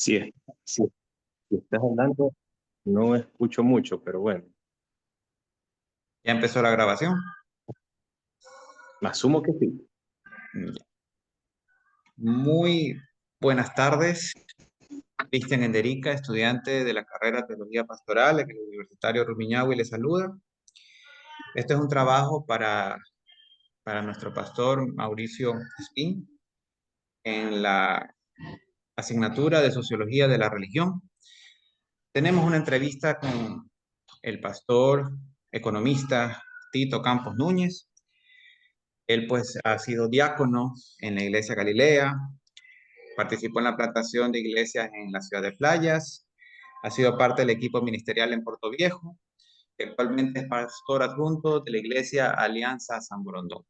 Si, si estás hablando, no escucho mucho, pero bueno, ¿Ya empezó la grabación? asumo que sí. Ya. Muy buenas tardes. Cristian Enderica, estudiante de la carrera de Teología Pastoral en el Universitario Rumiñahui, le saluda. Este es un trabajo para nuestro pastor Mauricio Espín en la asignatura de Sociología de la Religión. Tenemos una entrevista con el pastor economista Tito Campos Núñez. Él pues ha sido diácono en la Iglesia Galilea, participó en la plantación de iglesias en la ciudad de Playas, ha sido parte del equipo ministerial en Puerto Viejo, y actualmente es pastor adjunto de la Iglesia Alianza San Borondón.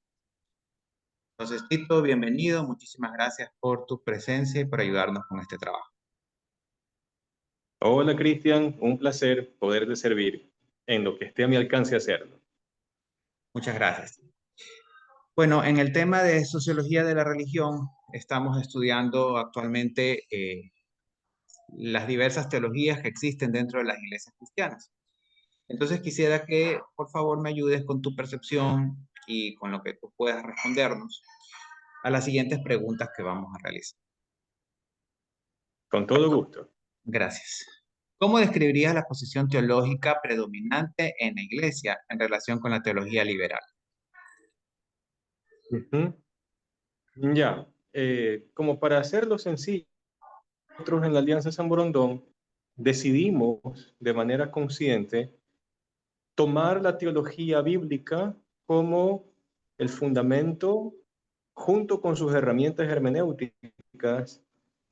Entonces, Tito, bienvenido, muchísimas gracias por tu presencia y por ayudarnos con este trabajo. Hola Cristian, un placer poderte servir en lo que esté a mi alcance hacerlo. Muchas gracias. Bueno, en el tema de sociología de la religión, estamos estudiando actualmente las diversas teologías que existen dentro de las iglesias cristianas. Entonces quisiera que por favor me ayudes con tu percepción y con lo que tú puedas respondernos a las siguientes preguntas que vamos a realizar. Con todo gusto. Gracias. ¿Cómo describirías la posición teológica predominante en la iglesia en relación con la teología liberal? Ujú. Ya, como para hacerlo sencillo, nosotros en la Alianza San Borondón decidimos de manera consciente tomar la teología bíblica como el fundamento junto con sus herramientas hermenéuticas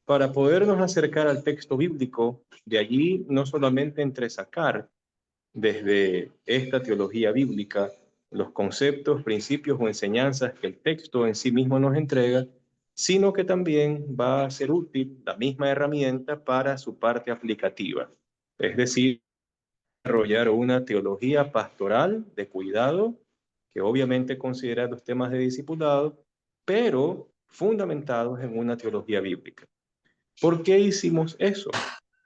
para podernos acercar al texto bíblico, de allí no solamente entresacar desde esta teología bíblica los conceptos, principios o enseñanzas que el texto en sí mismo nos entrega, sino que también va a ser útil la misma herramienta para su parte aplicativa. Es decir, desarrollar una teología pastoral de cuidado, que obviamente considera los temas de discipulado, pero fundamentados en una teología bíblica. ¿Por qué hicimos eso?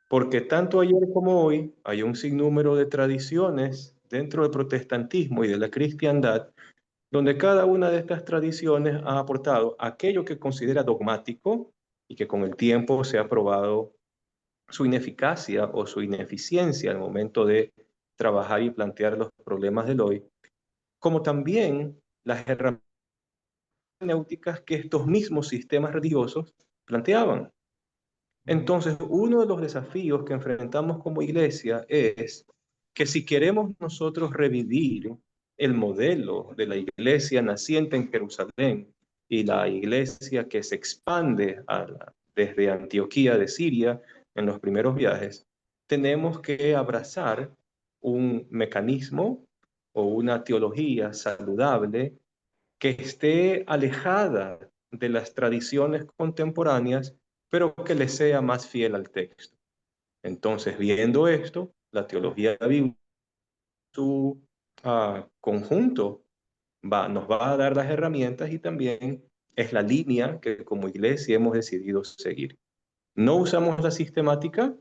Porque tanto ayer como hoy hay un sinnúmero de tradiciones dentro del protestantismo y de la cristiandad, donde cada una de estas tradiciones ha aportado aquello que considera dogmático y que con el tiempo se ha probado su ineficacia o su ineficiencia al momento de trabajar y plantear los problemas del hoy, como también las herramientas hermenéuticas que estos mismos sistemas religiosos planteaban. Entonces, uno de los desafíos que enfrentamos como iglesia es que si queremos nosotros revivir el modelo de la iglesia naciente en Jerusalén y la iglesia que se expande desde Antioquía de Siria en los primeros viajes, tenemos que abrazar un mecanismo o una teología saludable que esté alejada de las tradiciones contemporáneas, pero que le sea más fiel al texto. Entonces, viendo esto, la teología bíblica, su conjunto, nos va a dar las herramientas y también es la línea que como iglesia hemos decidido seguir. No usamos la sistemática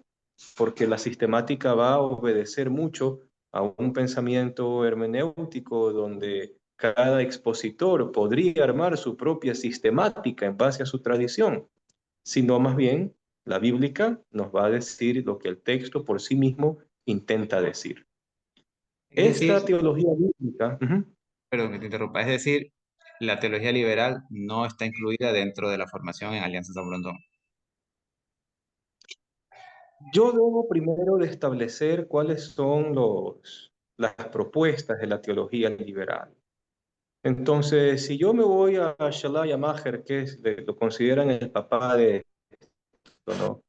porque la sistemática va a obedecer mucho a un pensamiento hermenéutico donde cada expositor podría armar su propia sistemática en base a su tradición, sino más bien la bíblica nos va a decir lo que el texto por sí mismo intenta decir. Es decir, Esta teología bíblica, perdón que te interrumpa, es decir, la teología liberal no está incluida dentro de la formación en Alianza San Borondón. yo debo primero de establecer cuáles son las propuestas de la teología liberal. Entonces, si yo me voy a Shalaya Maher, lo consideran el papá de esto, ¿no?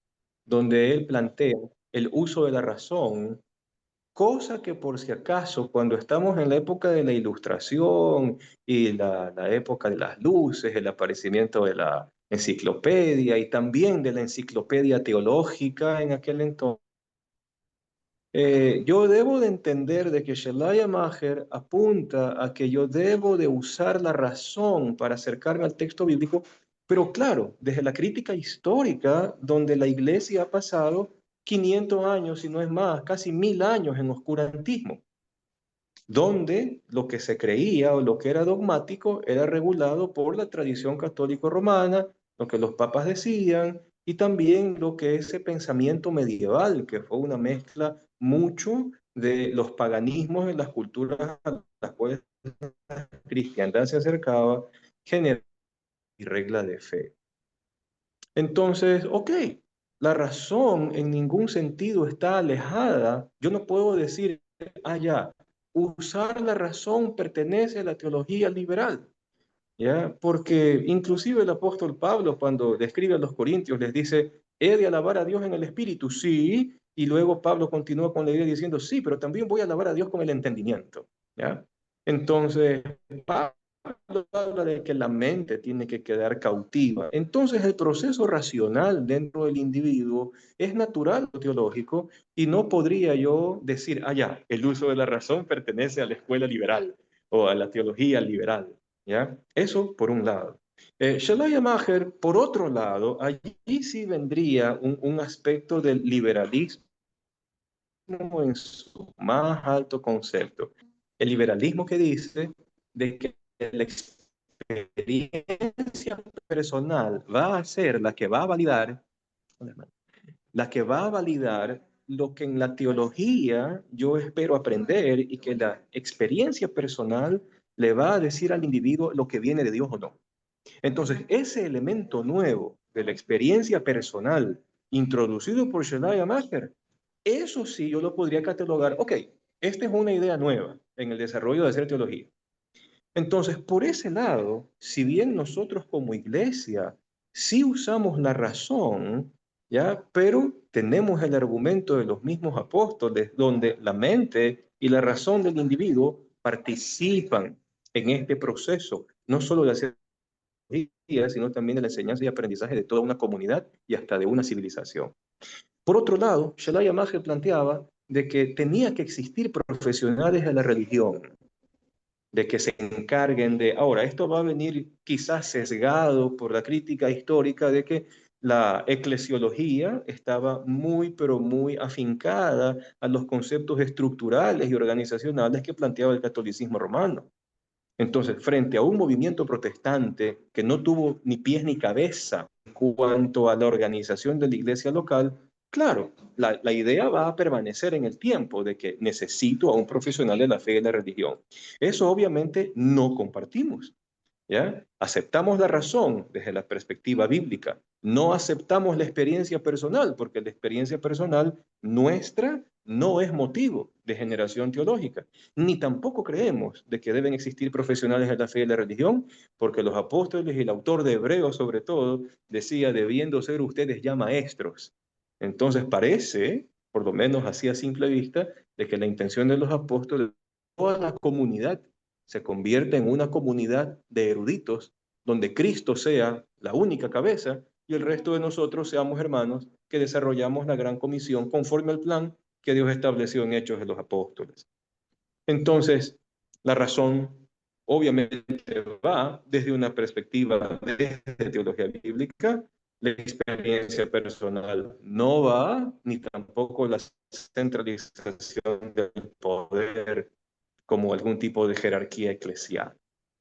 Donde él plantea el uso de la razón, cosa que por si acaso, cuando estamos en la época de la Ilustración y la época de las luces, el aparecimiento de la enciclopedia y también de la enciclopedia teológica en aquel entonces, yo debo de entender de que Shelaya Maher apunta a que yo debo de usar la razón para acercarme al texto bíblico, Pero claro, desde la crítica histórica, donde la iglesia ha pasado 500 años, si no es más, casi 1000 años en oscurantismo, donde lo que se creía o lo que era dogmático era regulado por la tradición católico-romana, lo que los papas decían, y también lo que ese pensamiento medieval, que fue una mezcla mucho de los paganismos en las culturas a las cuales la cristiandad se acercaba, general y regla de fe. Entonces, ok, la razón en ningún sentido está alejada. Yo no puedo decir, ah, ya, usar la razón pertenece a la teología liberal, ¿ya? Porque inclusive el apóstol Pablo, cuando le escribe a los corintios, les dice, he de alabar a Dios en el espíritu, sí, y luego Pablo continúa con la idea diciendo, sí, pero también voy a alabar a Dios con el entendimiento, ¿ya? Entonces, Pablo habla de que la mente tiene que quedar cautiva. Entonces, el proceso racional dentro del individuo es natural o teológico y no podría yo decir, ah, ya, el uso de la razón pertenece a la escuela liberal o a la teología liberal, ¿ya? Eso por un lado. Shalaya Maher, por otro lado, allí sí vendría un aspecto del liberalismo en su más alto concepto. El liberalismo que dice de que la experiencia personal va a ser la que va a validar lo que en la teología yo espero aprender y que la experiencia personal le va a decir al individuo lo que viene de Dios o no. Entonces, ese elemento nuevo de la experiencia personal introducido por Shalaya Maher, eso sí yo lo podría catalogar, ok, esta es una idea nueva en el desarrollo de hacer teología. Entonces, por ese lado, si bien nosotros como iglesia sí usamos la razón, ¿ya? Pero tenemos el argumento de los mismos apóstoles, donde la mente y la razón del individuo participan en este proceso, no solo de hacer teología, sino también de la enseñanza y aprendizaje de toda una comunidad y hasta de una civilización. Por otro lado, Shalaya Maher planteaba de que tenía que existir profesionales de la religión, de que se encarguen de, ahora, esto va a venir quizás sesgado por la crítica histórica de que la eclesiología estaba muy, pero muy afincada a los conceptos estructurales y organizacionales que planteaba el catolicismo romano. Entonces, frente a un movimiento protestante que no tuvo ni pies ni cabeza en cuanto a la organización de la iglesia local, claro, la idea va a permanecer en el tiempo de que necesito a un profesional de la fe y de la religión. Eso obviamente no compartimos. ¿Ya? Aceptamos la razón desde la perspectiva bíblica, no aceptamos la experiencia personal, porque la experiencia personal nuestra no es motivo de generación teológica, ni tampoco creemos de que deben existir profesionales de la fe y de la religión, porque los apóstoles y el autor de Hebreos sobre todo decía, debiendo ser ustedes ya maestros. Entonces parece, por lo menos así a simple vista, de que la intención de los apóstoles, toda la comunidad se convierte en una comunidad de eruditos donde Cristo sea la única cabeza y el resto de nosotros seamos hermanos que desarrollamos la gran comisión conforme al plan que Dios estableció en Hechos de los Apóstoles. Entonces, la razón obviamente va desde una perspectiva de teología bíblica, la experiencia personal no va, ni tampoco la centralización del poder como algún tipo de jerarquía eclesial.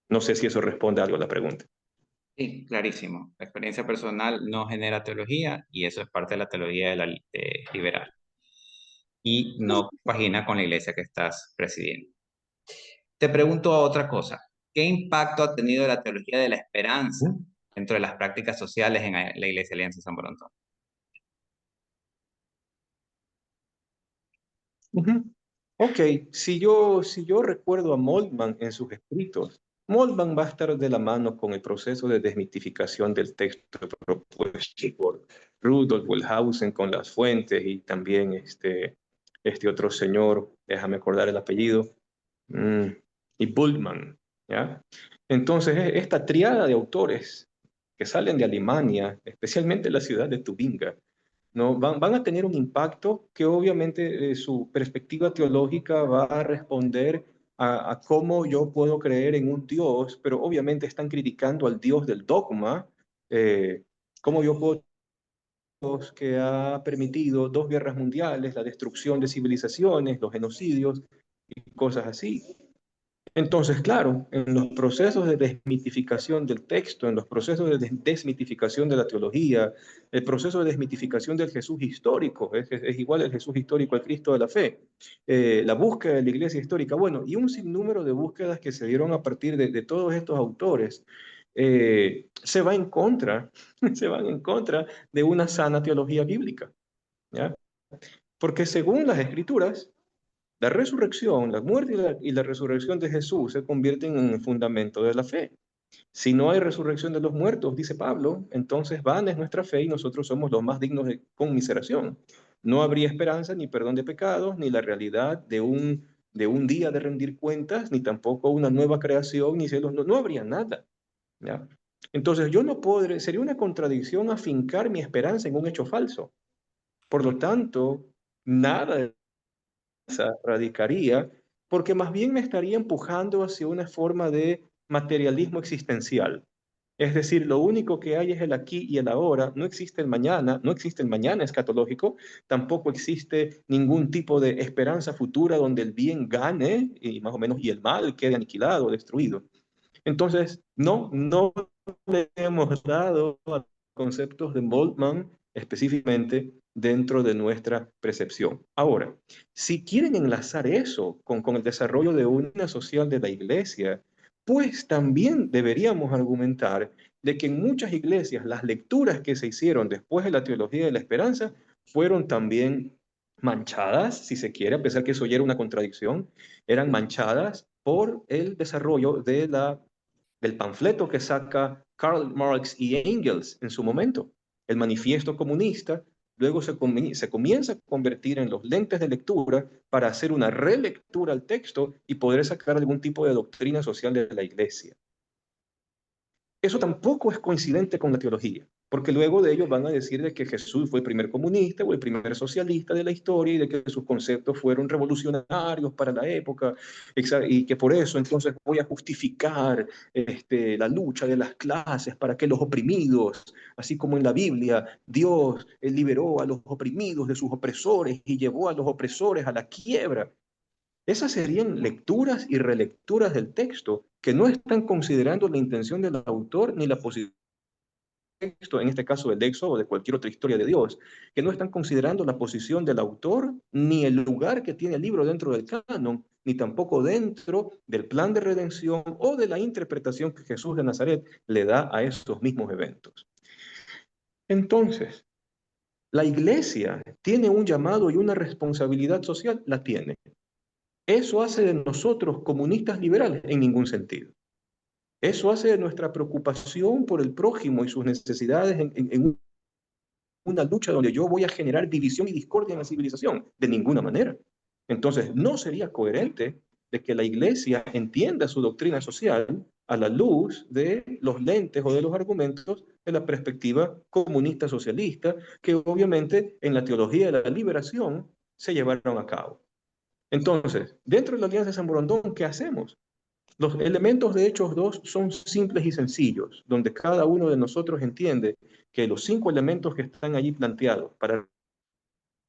No sé si eso responde algo a la pregunta. Sí, clarísimo. La experiencia personal no genera teología y eso es parte de la teología liberal y no compagina con la iglesia que estás presidiendo. Te pregunto otra cosa. ¿Qué impacto ha tenido la teología de la esperanza dentro de las prácticas sociales en la Iglesia Alianza San Borondón? Uh-huh. Ok, si yo recuerdo a Moltmann en sus escritos, Moltmann va a estar de la mano con el proceso de desmitificación del texto propuesto por Rudolf Wellhausen con las fuentes y también este otro señor, déjame acordar el apellido, mm, y Bultmann, ¿ya? Entonces, esta triada de autores que salen de Alemania, especialmente la ciudad de Tubinga, ¿no? Van a tener un impacto que obviamente su perspectiva teológica va a responder a cómo yo puedo creer en un Dios, pero obviamente están criticando al Dios del dogma, ¿Cómo yo puedo que ha permitido 2 guerras mundiales, la destrucción de civilizaciones, los genocidios y cosas así? Entonces, claro, en los procesos de desmitificación del texto, en los procesos de desmitificación de la teología, el proceso de desmitificación del Jesús histórico, es igual el Jesús histórico al Cristo de la fe, la búsqueda de la iglesia histórica, bueno, y un sinnúmero de búsquedas que se dieron a partir de todos estos autores, se va en contra, se van en contra de una sana teología bíblica, ¿ya? Porque según las escrituras, la resurrección, la muerte y la resurrección de Jesús se convierten en el fundamento de la fe. Si no hay resurrección de los muertos, dice Pablo, entonces vana es nuestra fe y nosotros somos los más dignos de conmiseración. No habría esperanza ni perdón de pecados, ni la realidad de un día de rendir cuentas, ni tampoco una nueva creación, ni cielos, no, no habría nada, ¿ya? Entonces yo no podré, sería una contradicción afincar mi esperanza en un hecho falso. Por lo tanto, nada radicaría, porque más bien me estaría empujando hacia una forma de materialismo existencial. Es decir, lo único que hay es el aquí y el ahora, no existe el mañana, no existe el mañana escatológico, tampoco existe ningún tipo de esperanza futura donde el bien gane y más o menos y el mal quede aniquilado, destruido. Entonces, no le hemos dado a conceptos de Moltmann específicamente dentro de nuestra percepción. Ahora, si quieren enlazar eso con el desarrollo de una social de la iglesia, pues también deberíamos argumentar de que en muchas iglesias las lecturas que se hicieron después de la teología de la esperanza fueron también manchadas, si se quiere, a pesar que eso ya era una contradicción, eran manchadas por el desarrollo del panfleto que saca Karl Marx y Engels en su momento, el manifiesto comunista. Luego se comienza a convertir en los lentes de lectura para hacer una relectura al texto y poder sacar algún tipo de doctrina social de la iglesia. Eso tampoco es coincidente con la teología, porque luego de ellos van a decir de que Jesús fue el primer comunista o el primer socialista de la historia y de que sus conceptos fueron revolucionarios para la época y que por eso entonces voy a justificar la lucha de las clases para que los oprimidos, así como en la Biblia, Dios liberó a los oprimidos de sus opresores y llevó a los opresores a la quiebra. Esas serían lecturas y relecturas del texto que no están considerando la intención del autor ni la posición del texto, en este caso del Éxodo o de cualquier otra historia de Dios, que no están considerando la posición del autor ni el lugar que tiene el libro dentro del canon, ni tampoco dentro del plan de redención o de la interpretación que Jesús de Nazaret le da a esos mismos eventos. Entonces, la iglesia tiene un llamado y una responsabilidad social, la tiene. ¿Eso hace de nosotros comunistas liberales? En ningún sentido. Eso hace de nuestra preocupación por el prójimo y sus necesidades en una lucha donde yo voy a generar división y discordia en la civilización. De ninguna manera. Entonces, no sería coherente de que la iglesia entienda su doctrina social a la luz de los lentes o de los argumentos de la perspectiva comunista socialista que obviamente en la teología de la liberación se llevaron a cabo. Entonces, dentro de la Alianza de San Borondón, ¿qué hacemos? Los elementos de Hechos 2 son simples y sencillos, donde cada uno de nosotros entiende que los 5 elementos que están allí planteados para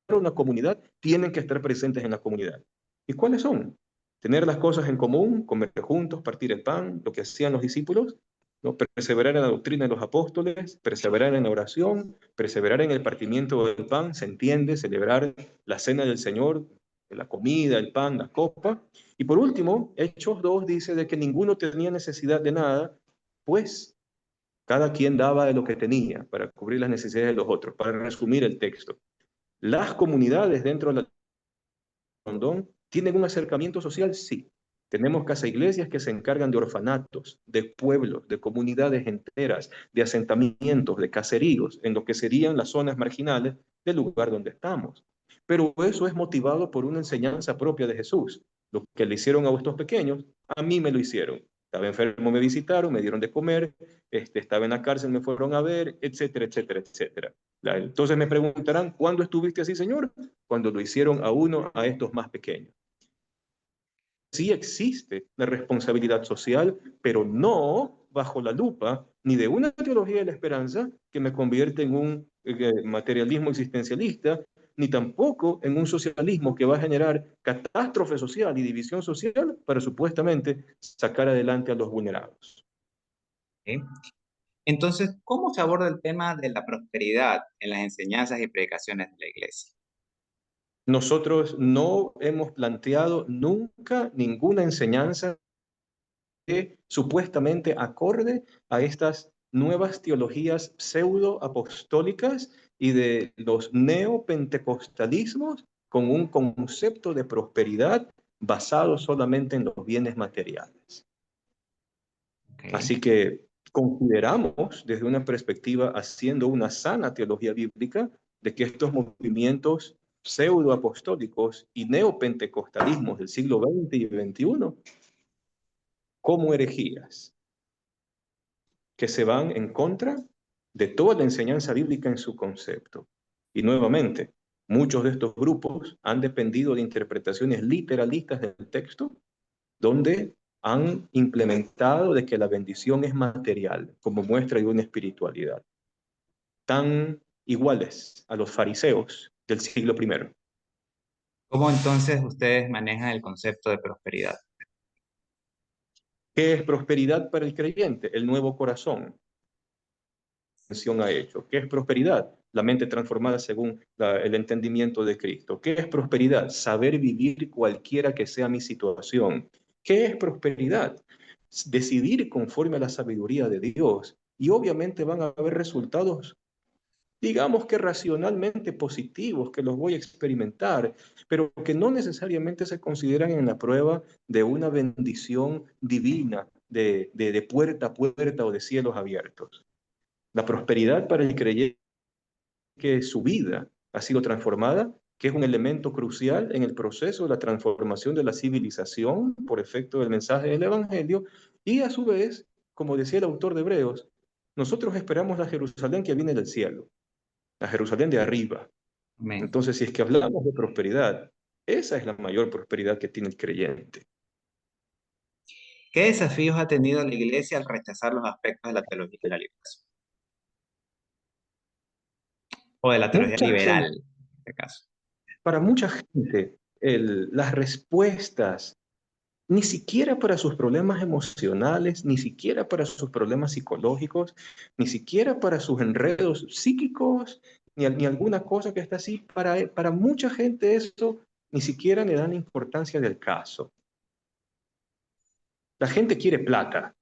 una comunidad tienen que estar presentes en la comunidad. ¿Y cuáles son? Tener las cosas en común, comer juntos, partir el pan, lo que hacían los discípulos, ¿no? Perseverar en la doctrina de los apóstoles, perseverar en la oración, perseverar en el partimiento del pan, se entiende, celebrar la cena del Señor, la comida, el pan, la copa. Y por último, Hechos 2 dice de que ninguno tenía necesidad de nada, pues cada quien daba de lo que tenía para cubrir las necesidades de los otros, para resumir el texto. Las comunidades dentro de la Rondón tienen un acercamiento social, sí. Tenemos casa iglesias que se encargan de orfanatos, de pueblos, de comunidades enteras, de asentamientos, de caseríos, en lo que serían las zonas marginales del lugar donde estamos. Pero eso es motivado por una enseñanza propia de Jesús. Lo que le hicieron a estos pequeños, a mí me lo hicieron. Estaba enfermo, me visitaron, me dieron de comer, estaba en la cárcel, me fueron a ver, etcétera, etcétera, etcétera. Entonces me preguntarán, ¿cuándo estuviste así, Señor? Cuando lo hicieron a uno, a estos más pequeños. Sí existe la responsabilidad social, pero no bajo la lupa ni de una teología de la esperanza que me convierte en un materialismo existencialista, ni tampoco en un socialismo que va a generar catástrofe social y división social para supuestamente sacar adelante a los vulnerados. ¿Sí? Entonces, ¿cómo se aborda el tema de la prosperidad en las enseñanzas y predicaciones de la iglesia? Nosotros no hemos planteado nunca ninguna enseñanza que supuestamente acorde a estas nuevas teologías pseudo apostólicas y de los neopentecostalismos con un concepto de prosperidad basado solamente en los bienes materiales. Okay. Así que consideramos desde una perspectiva haciendo una sana teología bíblica de que estos movimientos pseudo apostólicos y neopentecostalismos del siglo XX y XXI como herejías que se van en contra de toda la enseñanza bíblica en su concepto. Y nuevamente, muchos de estos grupos han dependido de interpretaciones literalistas del texto, donde han implementado de que la bendición es material, como muestra de una espiritualidad, tan iguales a los fariseos del siglo I. ¿Cómo entonces ustedes manejan el concepto de prosperidad? ¿Qué es prosperidad para el creyente? El nuevo corazón. Ha hecho. ¿Qué es prosperidad? La mente transformada según el entendimiento de Cristo. ¿Qué es prosperidad? Saber vivir cualquiera que sea mi situación. ¿Qué es prosperidad? Decidir conforme a la sabiduría de Dios. Y obviamente van a haber resultados, digamos que racionalmente positivos, que los voy a experimentar, pero que no necesariamente se consideran en la prueba de una bendición divina, de puerta a puerta o de cielos abiertos. La prosperidad para el creyente que su vida ha sido transformada, que es un elemento crucial en el proceso de la transformación de la civilización por efecto del mensaje del Evangelio, y a su vez, como decía el autor de Hebreos, nosotros esperamos la Jerusalén que viene del cielo, la Jerusalén de arriba. Amén. Entonces, si es que hablamos de prosperidad, esa es la mayor prosperidad que tiene el creyente. ¿Qué desafíos ha tenido la iglesia al rechazar los aspectos de la teología de la liberación? O de la teología Mucha liberal, gente, en este caso. para mucha gente, las respuestas ni siquiera para sus problemas emocionales, ni siquiera para sus problemas psicológicos, ni siquiera para sus enredos psíquicos, ni alguna cosa que está así. Para mucha gente eso ni siquiera le dan importancia del caso. La gente quiere plata,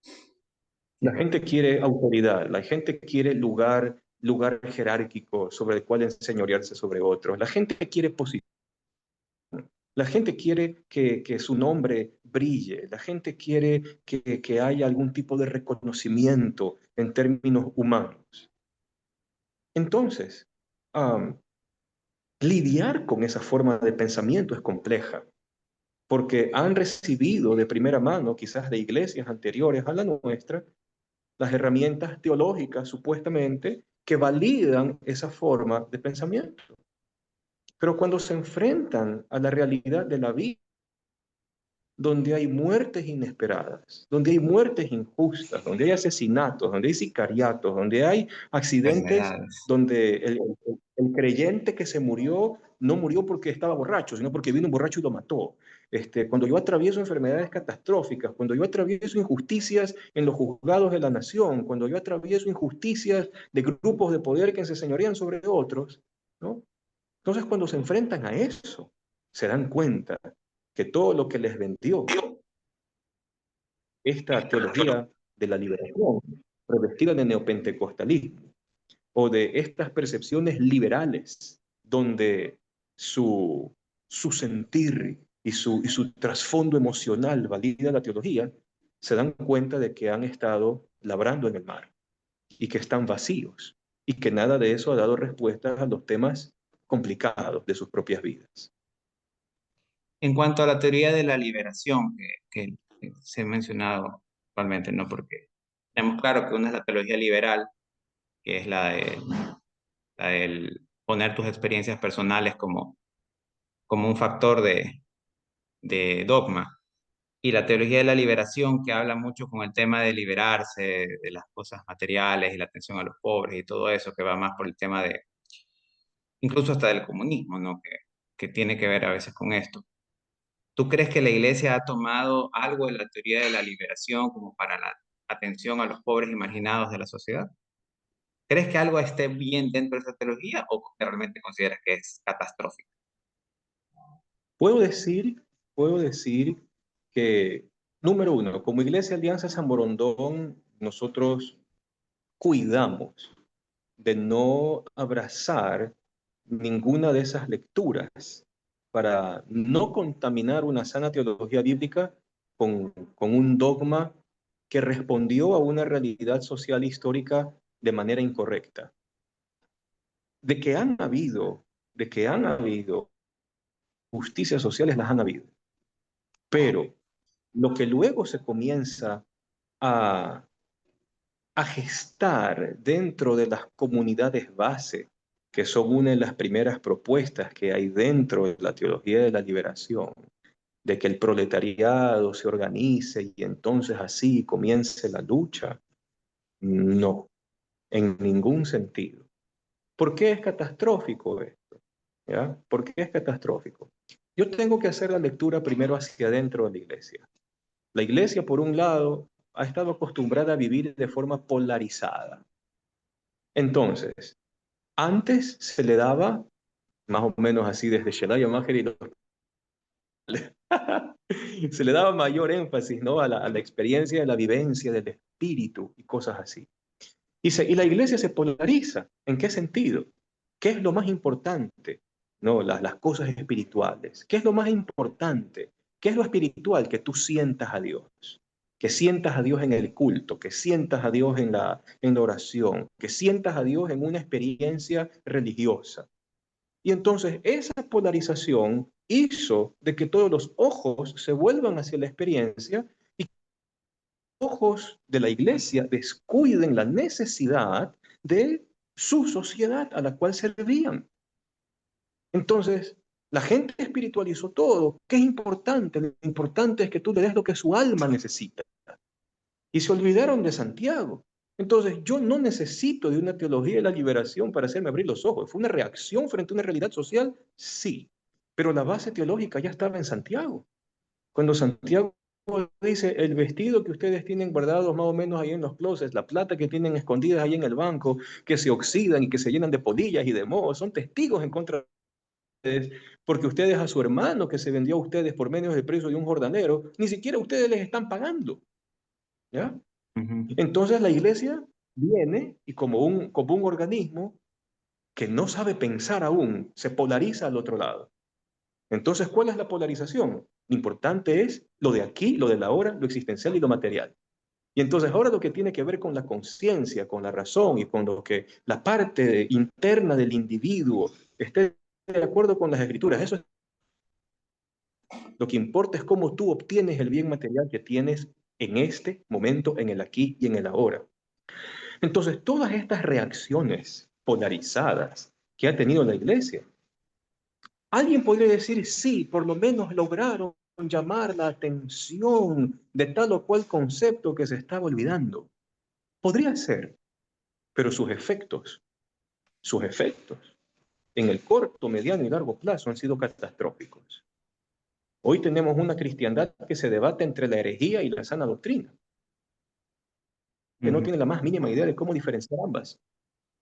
Sí, la gente quiere autoridad, la gente quiere lugar jerárquico sobre el cual enseñorearse sobre otros, la gente quiere posición. La gente quiere que su nombre brille, la gente quiere que haya algún tipo de reconocimiento en términos humanos. Entonces, um, lidiar con esa forma de pensamiento es compleja, porque han recibido de primera mano, quizás de iglesias anteriores a la nuestra, las herramientas teológicas supuestamente que validan esa forma de pensamiento. Pero cuando se enfrentan a la realidad de la vida, donde hay muertes inesperadas, donde hay muertes injustas, donde hay asesinatos, donde hay sicariatos, donde hay accidentes, enfermedades. donde el creyente que se murió no murió porque estaba borracho, sino porque vino un borracho y lo mató. Cuando yo atravieso enfermedades catastróficas, cuando yo atravieso injusticias en los juzgados de la nación, cuando yo atravieso injusticias de grupos de poder que se señorean sobre otros, ¿no? Entonces, cuando se enfrentan a eso, se dan cuenta que todo lo que les vendió esta teología de la liberación, revestida de neopentecostalismo, o de estas percepciones liberales, donde su sentir y su trasfondo emocional valida la teología, se dan cuenta de que han estado labrando en el mar y que están vacíos y que nada de eso ha dado respuestas a los temas complicados de sus propias vidas. En cuanto a la teoría de la liberación que se ha mencionado actualmente, ¿no? Porque tenemos claro que una es la teología liberal, que es la del poner tus experiencias personales como un factor de dogma. y la teología de la liberación, que habla mucho con el tema de liberarse de las cosas materiales y la atención a los pobres y todo eso, que va más por el tema de, incluso hasta del comunismo, ¿no? Que tiene que ver a veces con esto. ¿Tú crees que la iglesia ha tomado algo de la teoría de la liberación como para la atención a los pobres imaginados de la sociedad? ¿Crees que algo esté bien dentro de esa teología o realmente consideras que es catastrófico? Puedo decir, puedo decir que, número uno, como Iglesia Alianza San Borondón, nosotros cuidamos de no abrazar ninguna de esas lecturas para no contaminar una sana teología bíblica con un dogma que respondió a una realidad social histórica de manera incorrecta. De que han habido, de que han habido justicias sociales, las han habido. Pero lo que luego se comienza a, a gestar dentro de las comunidades base, que son una de las primeras propuestas que hay dentro de la teología de la liberación, de que el proletariado se organice y entonces así comience la lucha, no, en ningún sentido. ¿Por qué es catastrófico esto? ¿Ya? ¿Por qué es catastrófico? Yo tengo que hacer la lectura primero hacia adentro de la iglesia. La iglesia, por un lado, ha estado acostumbrada a vivir de forma polarizada. Entonces, antes se le daba, más o menos así desde Shelaya Maher y se le daba mayor énfasis, ¿no? A la experiencia de la vivencia del espíritu y cosas así. Y la iglesia se polariza. ¿En qué sentido? ¿Qué es lo más importante? No, las cosas espirituales. ¿Qué es lo más importante? ¿Qué es lo espiritual? Que tú sientas a Dios. Que sientas a Dios en el culto, que sientas a Dios en la oración, que sientas a Dios en una experiencia religiosa. Y entonces esa polarización hizo de que todos los ojos se vuelvan hacia la experiencia y ojos de la iglesia descuiden la necesidad de su sociedad a la cual servían. Entonces, la gente espiritualizó todo. ¿Qué es importante? Lo importante es que tú le des lo que su alma necesita. Y se olvidaron de Santiago. Entonces, yo no necesito de una teología de la liberación para hacerme abrir los ojos. ¿Fue una reacción frente a una realidad social? Sí. Pero la base teológica ya estaba en Santiago. Cuando Santiago dice, el vestido que ustedes tienen guardados más o menos ahí en los closets, la plata que tienen escondidas ahí en el banco, que se oxidan y que se llenan de polillas y de mohos, son testigos en contra de ustedes, porque ustedes a su hermano que se vendió a ustedes por menos del precio de un jordanero, ni siquiera ustedes les están pagando, ¿ya? Ujú, Entonces la iglesia viene y como un organismo que no sabe pensar aún, se polariza al otro lado. Entonces, ¿cuál es la polarización? Lo importante es lo de aquí, lo de la ahora, lo existencial y lo material. Y entonces ahora lo que tiene que ver con la conciencia, con la razón y con lo que la parte interna del individuo esté de acuerdo con las escrituras, eso es lo que importa, es cómo tú obtienes el bien material que tienes en este momento, en el aquí y en el ahora. Entonces, todas estas reacciones polarizadas que ha tenido la iglesia, alguien podría decir, sí, por lo menos lograron llamar la atención de tal o cual concepto que se estaba olvidando. Podría ser, pero sus efectos en el corto, mediano y largo plazo han sido catastróficos. Hoy tenemos una cristiandad que se debate entre la herejía y la sana doctrina, que no ujú. tiene la más mínima idea de cómo diferenciar ambas.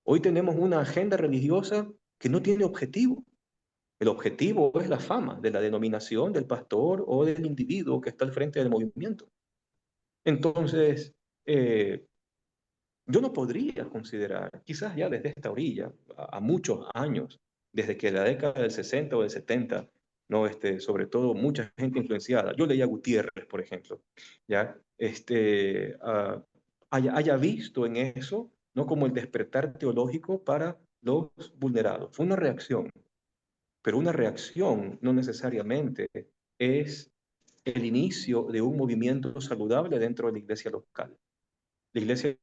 Hoy tenemos una agenda religiosa que no tiene objetivo. El objetivo es la fama de la denominación del pastor o del individuo que está al frente del movimiento. Entonces, yo no podría considerar, quizás ya desde esta orilla, a muchos años, desde que la década del 60 o del 70, no, sobre todo mucha gente influenciada. Yo leía a Gutiérrez, por ejemplo, ya, haya visto en eso, no como el despertar teológico para los vulnerados. Fue una reacción, pero una reacción no necesariamente es el inicio de un movimiento saludable dentro de la iglesia local. La iglesia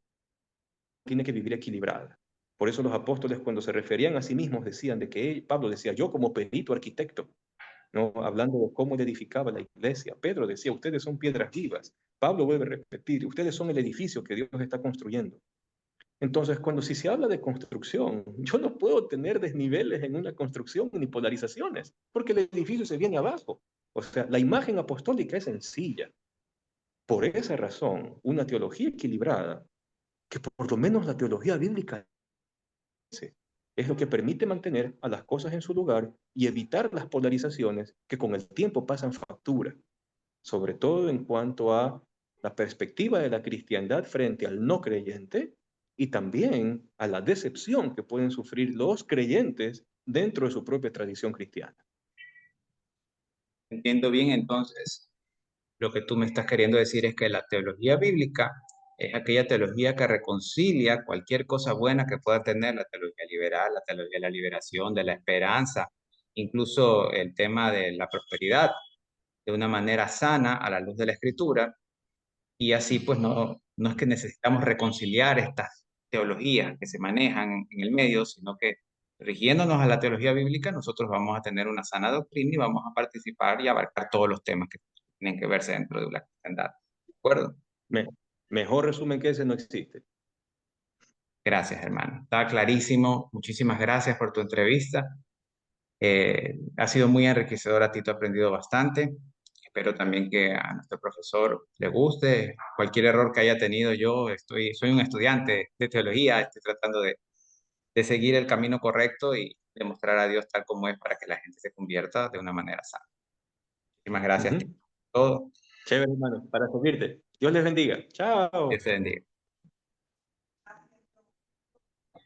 tiene que vivir equilibrada. Por eso los apóstoles cuando se referían a sí mismos decían de que Pablo decía, yo como perito arquitecto, ¿no? Hablando de cómo él edificaba la iglesia. Pedro decía, ustedes son piedras vivas. Pablo vuelve a repetir, ustedes son el edificio que Dios está construyendo. Entonces, si se habla de construcción, yo no puedo tener desniveles en una construcción ni polarizaciones, porque el edificio se viene abajo. O sea, la imagen apostólica es sencilla. Por esa razón, una teología equilibrada, que por lo menos la teología bíblica es lo que permite mantener a las cosas en su lugar y evitar las polarizaciones que con el tiempo pasan factura, sobre todo en cuanto a la perspectiva de la cristiandad frente al no creyente y también a la decepción que pueden sufrir los creyentes dentro de su propia tradición cristiana. Entiendo bien, entonces, lo que tú me estás queriendo decir es que la teología bíblica es aquella teología que reconcilia cualquier cosa buena que pueda tener la teología liberal, la teología de la liberación, de la esperanza, incluso el tema de la prosperidad, de una manera sana a la luz de la Escritura. Y así pues no es que necesitamos reconciliar estas teologías que se manejan en el medio, sino que rigiéndonos a la teología bíblica, nosotros vamos a tener una sana doctrina y vamos a participar y abarcar todos los temas que tienen que verse dentro de la cristiandad. ¿De acuerdo? Me- Mejor resumen que ese no existe. Gracias, hermano. Está clarísimo. Muchísimas gracias por tu entrevista. Ha sido muy enriquecedora, Tito, he aprendido bastante. Espero también que a nuestro profesor le guste. Cualquier error que haya tenido yo, soy un estudiante de teología, estoy tratando de seguir el camino correcto y demostrar a Dios tal como es para que la gente se convierta de una manera sana. Muchísimas gracias, Tito, Ujú. por todo. Chévere, hermano, para servirte. Dios les bendiga. Dios Chao. te bendiga.